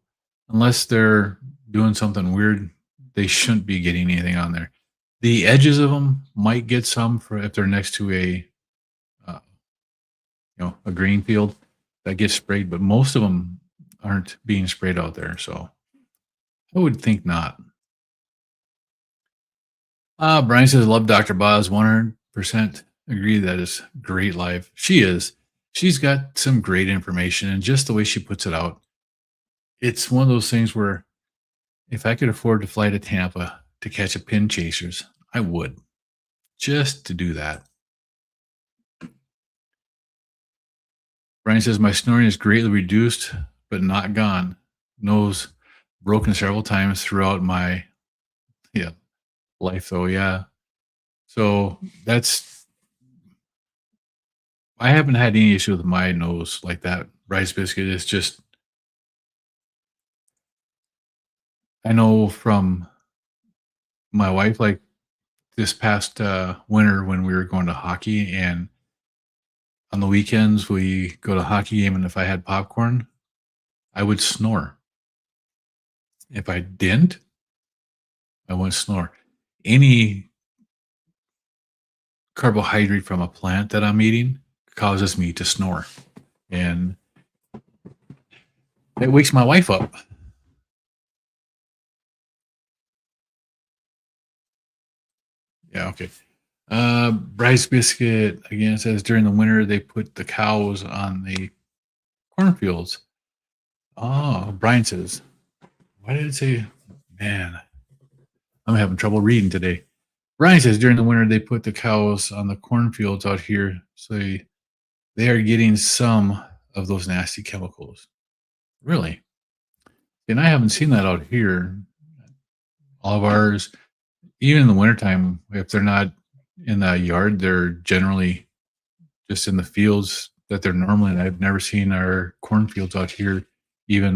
unless they're doing something weird, they shouldn't be getting anything on there. The edges of them might get some for if they're next to uh, a green field that gets sprayed, but most of them aren't being sprayed out there. So I would think not. Brian says, love Dr. Boz, 100% agree that is great live. She is. She's got some great information, and just the way she puts it out, it's one of those things where if I could afford to fly to Tampa to catch a pin chasers, I would just to do that. Brian says, my snoring is greatly reduced, but not gone. Nose broken several times throughout my life, though. Yeah. So I haven't had any issue with my nose like that. Rice biscuit is just, I know from my wife, like this past winter when we were going to hockey, and on the weekends we go to hockey game, and if I had popcorn, I would snore. If I didn't, I wouldn't snore. Any carbohydrate from a plant that I'm eating causes me to snore, and it wakes my wife up. Yeah, okay. Bryce Biscuit again says during the winter they put the cows on the cornfields. Oh, Brian says, why did it say, man, I'm having trouble reading today. Brian says during the winter they put the cows on the cornfields out here, so they are getting some of those nasty chemicals. Really? And I haven't seen that out here. All of ours, even in the wintertime, if they're not in the yard, they're generally just in the fields that they're normally in. I've never seen our cornfields out here even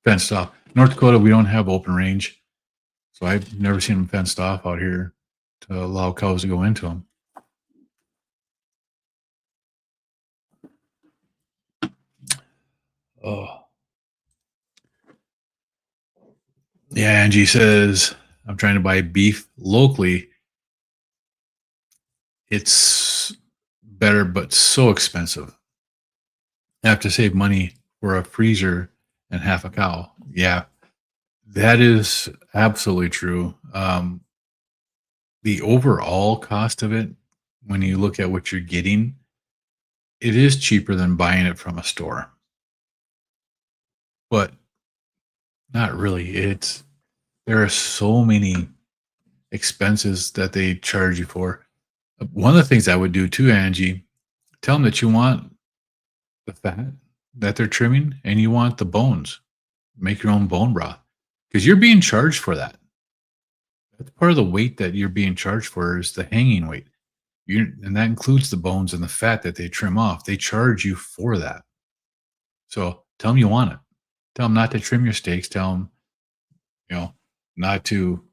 fenced off. North Dakota, we don't have open range, so I've never seen them fenced off out here to allow cows to go into them. Oh, yeah. Angie says, I'm trying to buy beef locally. It's better, but so expensive. I have to save money for a freezer and half a cow. Yeah, that is absolutely true. The overall cost of it, when you look at what you're getting, it is cheaper than buying it from a store, but not really. There are so many expenses that they charge you for. One of the things I would do too, Angie, tell them that you want the fat that they're trimming and you want the bones. Make your own bone broth because you're being charged for that. That's part of the weight that you're being charged for is the hanging weight. And that includes the bones and the fat that they trim off. They charge you for that. So tell them you want it. Tell them not to trim your steaks. Tell them, not to.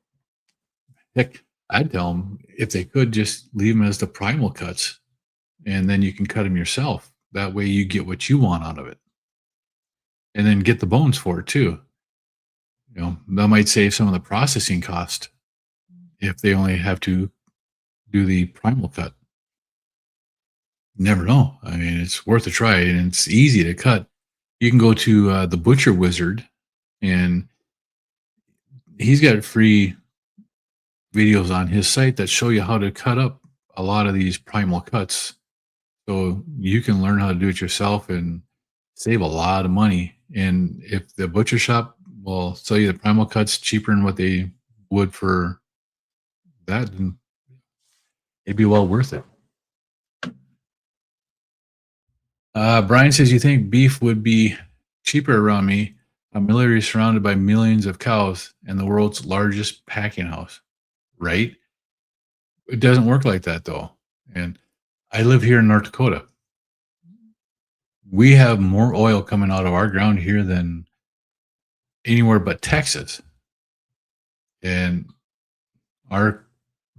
Heck, I'd tell them if they could just leave them as the primal cuts, and then you can cut them yourself. That way you get what you want out of it, and then get the bones for it too. That might save some of the processing cost if they only have to do the primal cut. Never know. I mean, it's worth a try, and it's easy to cut. You can go to the Butcher Wizard, and he's got free videos on his site that show you how to cut up a lot of these primal cuts, so you can learn how to do it yourself and save a lot of money. And if the butcher shop will sell you the primal cuts cheaper than what they would for that, then it'd be well worth it. Brian says, you think beef would be cheaper around me? I'm literally surrounded by millions of cows and the world's largest packing house, right? It doesn't work like that though. And I live here in North Dakota. We have more oil coming out of our ground here than anywhere but Texas. And our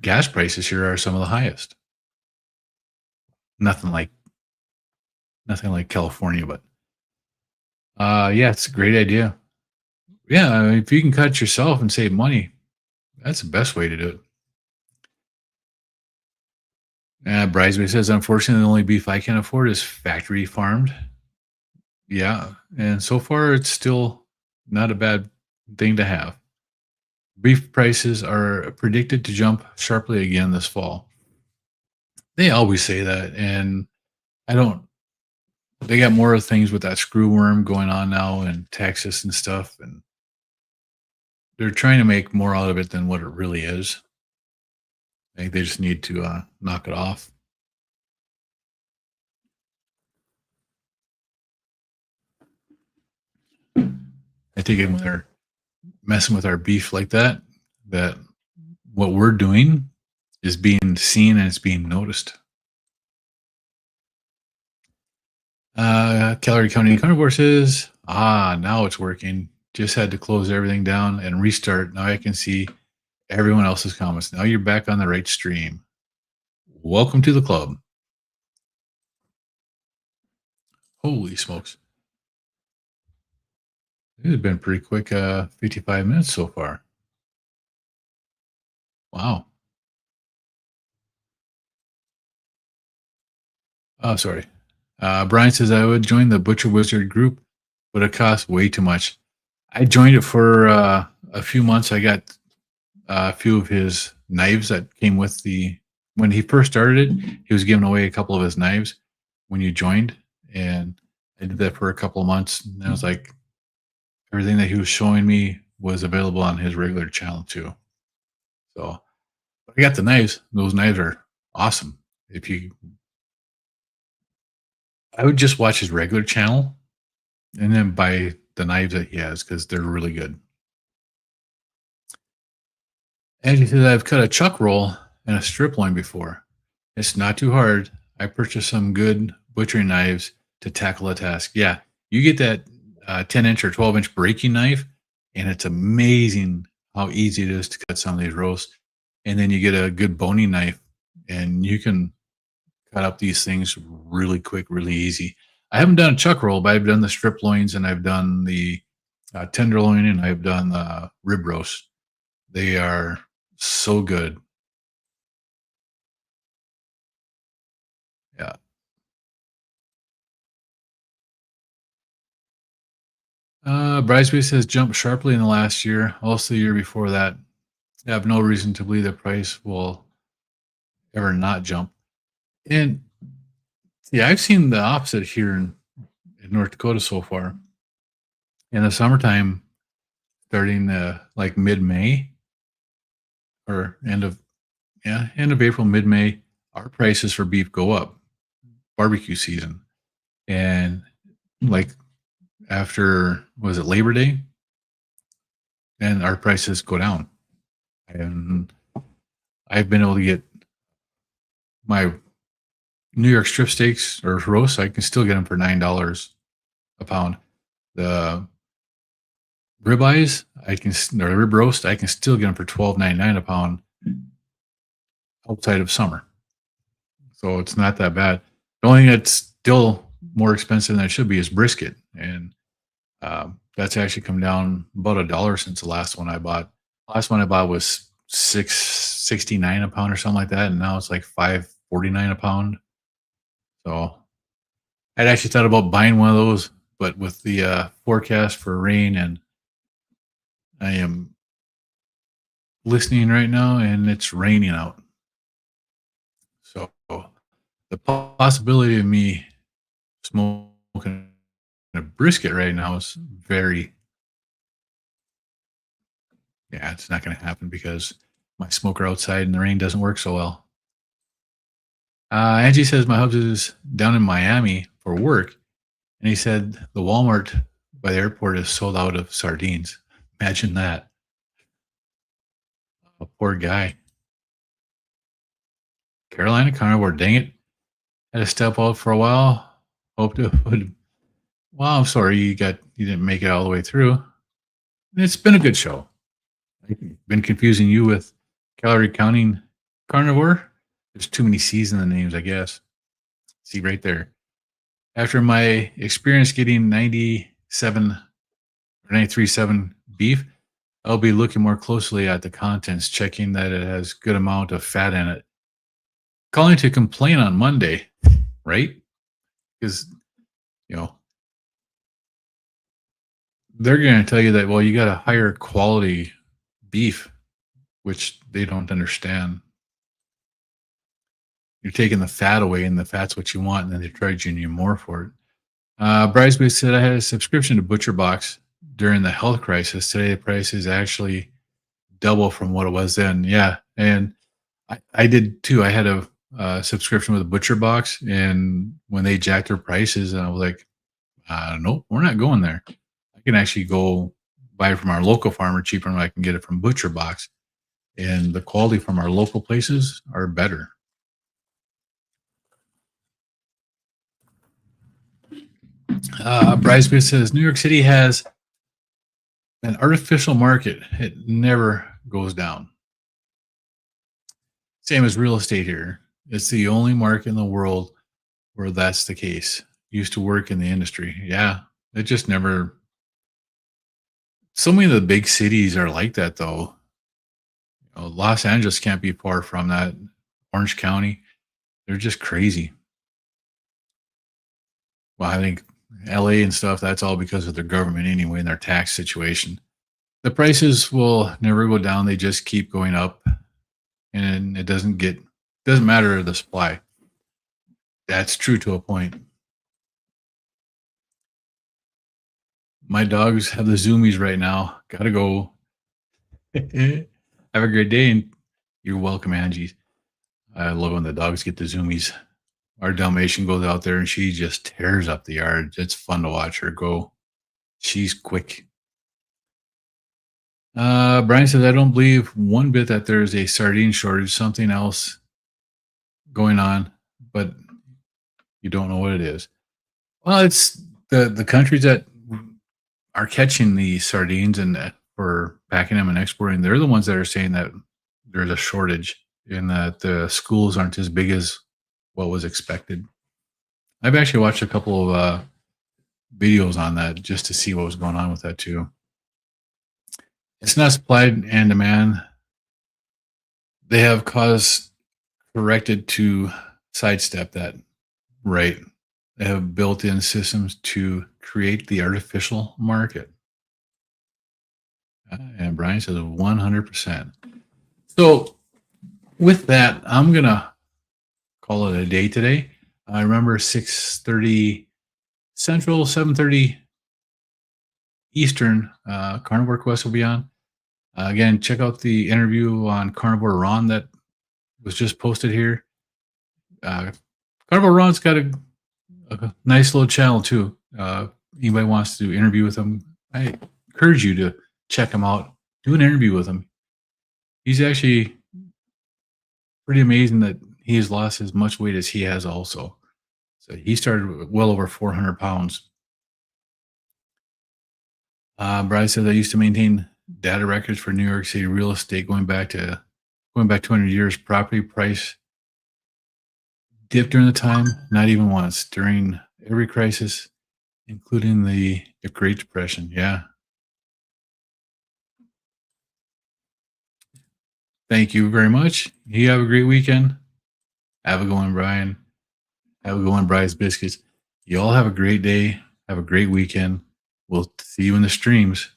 gas prices here are some of the highest. Nothing like California, but yeah, it's a great idea. Yeah, I mean, if you can cut it yourself and save money, that's the best way to do it. Bridesmaid says, unfortunately, the only beef I can afford is factory farmed. Yeah, and so far it's still not a bad thing to have. Beef prices are predicted to jump sharply again this fall. They always say that, and they got more things with that screwworm going on now in Texas and stuff, and they're trying to make more out of it than what it really is. I think they just need to knock it off. I think when they're messing with our beef like that what we're doing is being seen and it's being noticed. Calorie County Carnivore says, now it's working. Just had to close everything down and restart. Now I can see everyone else's comments. Now you're back on the right stream. Welcome to the club. Holy smokes. It has been pretty quick, 55 minutes so far. Wow. Oh, sorry. Brian says, I would join the Butcher Wizard group, but it costs way too much. I joined it for a few months. I got a few of his knives that came with when he first started it, he was giving away a couple of his knives when you joined. And I did that for a couple of months. And I was like, everything that he was showing me was available on his regular channel too. So I got the knives. Those knives are awesome. I would just watch his regular channel and then buy the knives that he has because they're really good. And he said, I've cut a chuck roll and a strip loin before. It's not too hard. I purchased some good butchering knives to tackle the task. Yeah, you get that 10-inch or 12-inch breaking knife, and it's amazing how easy it is to cut some of these roasts. And then you get a good boning knife, and you can cut up these things really quick, really easy. I haven't done a chuck roll, but I've done the strip loins, and I've done the tenderloin, and I've done the rib roast. They are so good. Yeah. Bridesmaids has jumped sharply in the last year. Also, the year before that. I have no reason to believe the price will ever not jump. And yeah, I've seen the opposite here in North Dakota so far. In the summertime, starting like mid-May or end of April, mid-May, our prices for beef go up. Barbecue season, and like after was it Labor Day, and our prices go down. And I've been able to get my New York strip steaks or roasts. I can still get them for $9 a pound. The ribeyes, or rib roast, I can still get them for $12.99 a pound outside of summer. So it's not that bad. The only thing that's still more expensive than it should be is brisket, and that's actually come down about $1 since the last one I bought. Last one I bought was $6.69 a pound or something like that, and now it's like $5.49 a pound. So I'd actually thought about buying one of those, but with the forecast for rain, and I am listening right now, and it's raining out. So the possibility of me smoking a brisket right now is it's not going to happen because my smoker outside in the rain doesn't work so well. Angie says my hubs is down in Miami for work, and he said the Walmart by the airport is sold out of sardines. Imagine that. A poor guy. Carolina Carnivore, dang it. Had to step out for a while. Hoped it would. Well, I'm sorry you didn't make it all the way through. It's been a good show. I've been confusing you with calorie counting carnivore. There's too many C's in the names, I guess. See right there. After my experience getting 97 or 93.7 beef, I'll be looking more closely at the contents, checking that it has good amount of fat in it. Calling to complain on Monday, right? Because, they're going to tell you that, well, you got a higher quality beef, which they don't understand. You're taking the fat away, and the fat's what you want, and then they're charging you more for it. Bridesmaid said, I had a subscription to Butcher Box during the health crisis. Today, the price is actually double from what it was then. Yeah, and I did too. I had a subscription with a Butcher Box, and when they jacked their prices, I was like, nope, we're not going there. I can actually go buy it from our local farmer cheaper than I can get it from Butcher Box, and the quality from our local places are better. Bridesmaid says New York City has an artificial market. It never goes down. Same as real estate here. It's the only market in the world where that's the case. Used to work in the industry. Yeah, it just never. So many of the big cities are like that, though. Los Angeles can't be far from that. Orange County, they're just crazy. Well, I think LA and stuff, that's all because of their government anyway and their tax situation. The prices will never go down. They just keep going up. and it doesn't matter the supply. That's true to a point. My dogs have the zoomies right now. Gotta go. Have a great day, and you're welcome, Angie. I love when the dogs get the zoomies. Our Dalmatian goes out there and she just tears up the yard. It's fun to watch her go. She's quick. Brian says, I don't believe one bit that there's a sardine shortage, something else going on, but you don't know what it is. Well, it's the countries that are catching the sardines and for packing them and exporting. They're the ones that are saying that there's a shortage and that the schools aren't as big as what was expected. I've actually watched a couple of videos on that just to see what was going on with that too. It's not supply and demand. They have cause corrected to sidestep that, right? They have built-in systems to create the artificial market. And Brian says 100%. So with that, I'm going to call it a day today. I remember 6:30 Central, 7:30 Eastern, Carnivore Quest will be on. Again, check out the interview on Carnivore Ron that was just posted here. Carnivore Ron's got a nice little channel too. Anybody wants to interview with him, I encourage you to check him out. Do an interview with him. He's actually pretty amazing that he has lost as much weight as he has also. So he started well over 400 pounds. Bryce says, I used to maintain data records for New York City real estate going back 200 years. Property price dipped during the time, not even once, during every crisis, including the Great Depression. Yeah. Thank you very much. You have a great weekend. Have a good one, Brian. Have a good one, Bryce Biscuits. You all have a great day. Have a great weekend. We'll see you in the streams.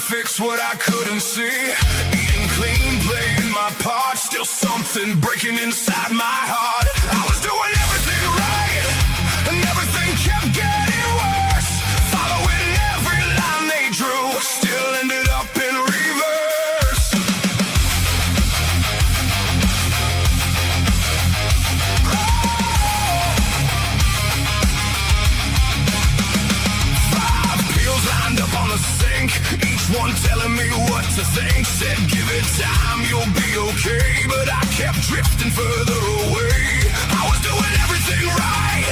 Fix what I couldn't see. Eating clean, playing my part. Still something breaking inside my heart. I was doing everything right, and everything kept getting worse. Following every line they drew, still ended up in reverse. Five pills lined up on the sink, one telling me what to think. Said give it time, you'll be okay. But I kept drifting further away. I was doing everything right,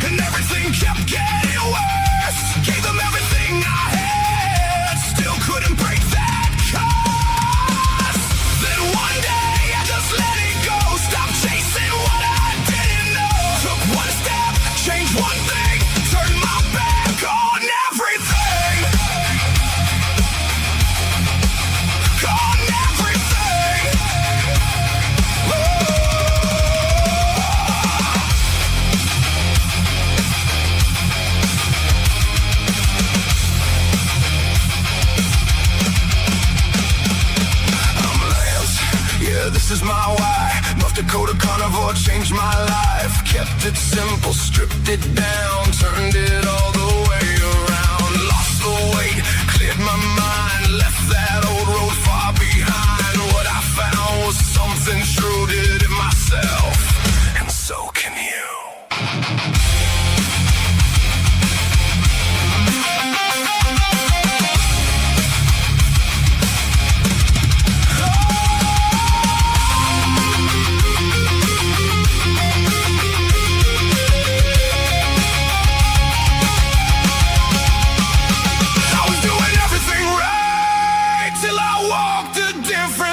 and everything kept getting worse. Gave them everything I had, still couldn't break that curse. Then one day I just let it go. Stopped chasing what I didn't know. Took one step, changed one thing, turned my back on everything. This is my why. North Dakota Carnivore changed my life. Kept it simple, stripped it down, turned it all the way around. Lost the weight, cleared my mind, left that old road far behind. What I found was something true, did it myself, and so can you. I walked a different